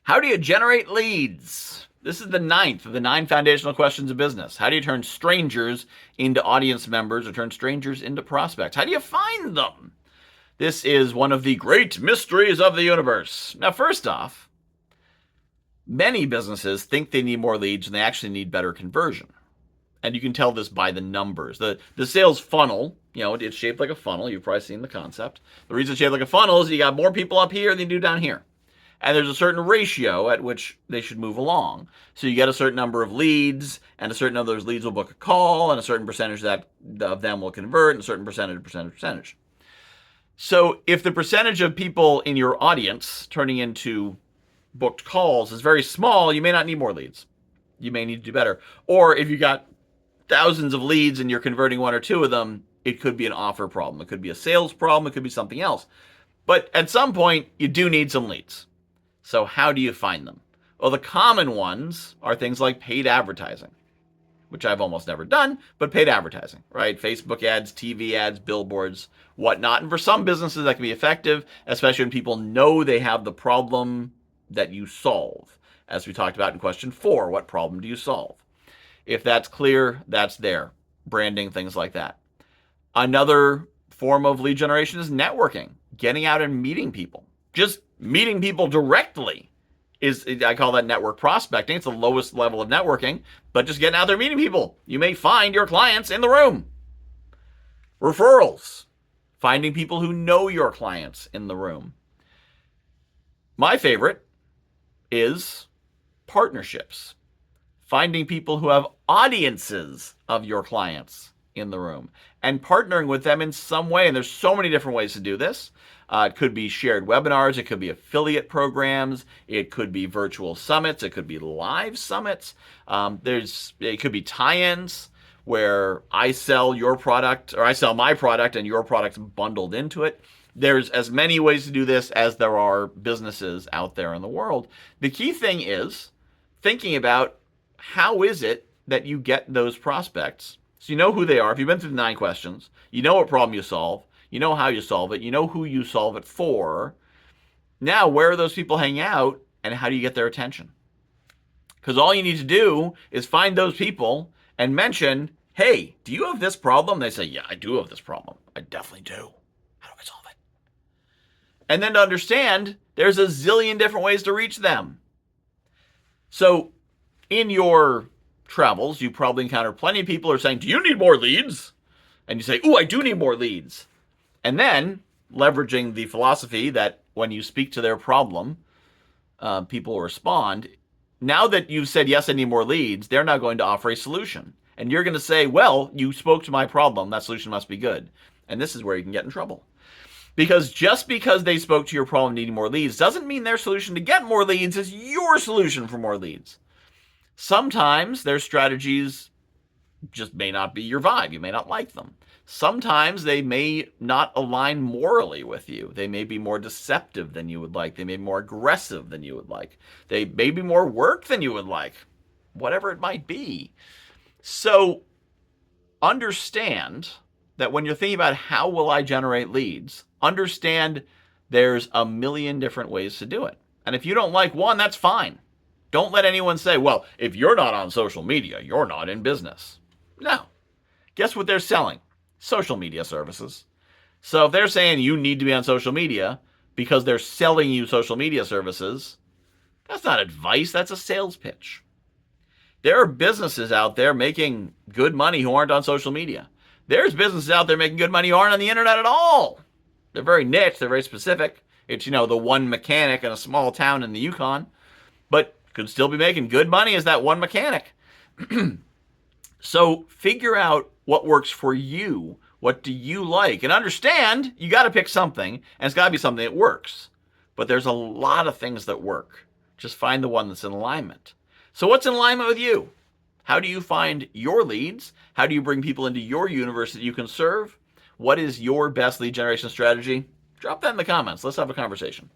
How do you generate leads? This is the 9th of the 9 foundational questions of business. How do you turn strangers into audience members or turn strangers into prospects? How do you find them? This is one of the great mysteries of the universe. Now, first off, many businesses think they need more leads and they actually need better conversion. And you can tell this by the numbers. The sales funnel, it's shaped like a funnel. You've probably seen the concept. The reason it's shaped like a funnel is you got more people up here than you do down here. And there's a certain ratio at which they should move along. So you get a certain number of leads, and a certain number of those leads will book a call, and a certain percentage of them will convert, and a certain percentage. So if the percentage of people in your audience turning into booked calls is very small, you may not need more leads. You may need to do better. Or if you got thousands of leads and you're converting 1 or 2 of them, it could be an offer problem. It could be a sales problem. It could be something else. But at some point, you do need some leads. So how do you find them? Well, the common ones are things like paid advertising, which I've almost never done, but paid advertising, right? Facebook ads, TV ads, billboards, whatnot. And for some businesses, that can be effective, especially when people know they have the problem that you solve. As we talked about in question 4, what problem do you solve? If that's clear, that's there. Branding, things like that. Another form of lead generation is networking, getting out and meeting people. Just meeting people directly I call that network prospecting. It's the lowest level of networking, but just getting out there meeting people. You may find your clients in the room. Referrals, finding people who know your clients in the room. My favorite is partnerships, finding people who have audiences of your clients in the room and partnering with them in some way. And there's so many different ways to do this. It could be shared webinars. It could be affiliate programs. It could be virtual summits. It could be live summits. It could be tie-ins where I sell your product or I sell my product and your product's bundled into it. There's as many ways to do this as there are businesses out there in the world. The key thing is thinking about how is it that you get those prospects. So you know who they are. If you've been through the 9 questions, you know what problem you solve. You know how you solve it. You know who you solve it for. Now, where are those people hanging out and how do you get their attention? Because all you need to do is find those people and mention, hey, do you have this problem? They say, yeah, I do have this problem. I definitely do. How do I solve it? And then to understand, there's a zillion different ways to reach them. So in your travels, you probably encounter plenty of people who are saying, do you need more leads? And you say, ooh, I do need more leads. And then leveraging the philosophy that when you speak to their problem, people will respond. Now that you've said, yes, I need more leads, they're now going to offer a solution. And you're going to say, well, you spoke to my problem. That solution must be good. And this is where you can get in trouble. Because just because they spoke to your problem needing more leads doesn't mean their solution to get more leads is your solution for more leads. Sometimes their strategies just may not be your vibe. You may not like them. Sometimes they may not align morally with you. They may be more deceptive than you would like. They may be more aggressive than you would like. They may be more work than you would like. Whatever it might be. So understand that when you're thinking about how will I generate leads, understand there's a million different ways to do it. And if you don't like one, that's fine. Don't let anyone say, well, if you're not on social media, you're not in business. No. Guess what they're selling? Social media services. So if they're saying you need to be on social media because they're selling you social media services, that's not advice, that's a sales pitch. There are businesses out there making good money who aren't on social media. There's businesses out there making good money who aren't on the internet at all. They're very niche, they're very specific. It's, the one mechanic in a small town in the Yukon, but could still be making good money as that one mechanic. So figure out what works for you. What do you like? And understand you got to pick something, and it's got to be something that works. But there's a lot of things that work. Just find the one that's in alignment. So what's in alignment with you? How do you find your leads? How do you bring people into your universe that you can serve? What is your best lead generation strategy? Drop that in the comments. Let's have a conversation.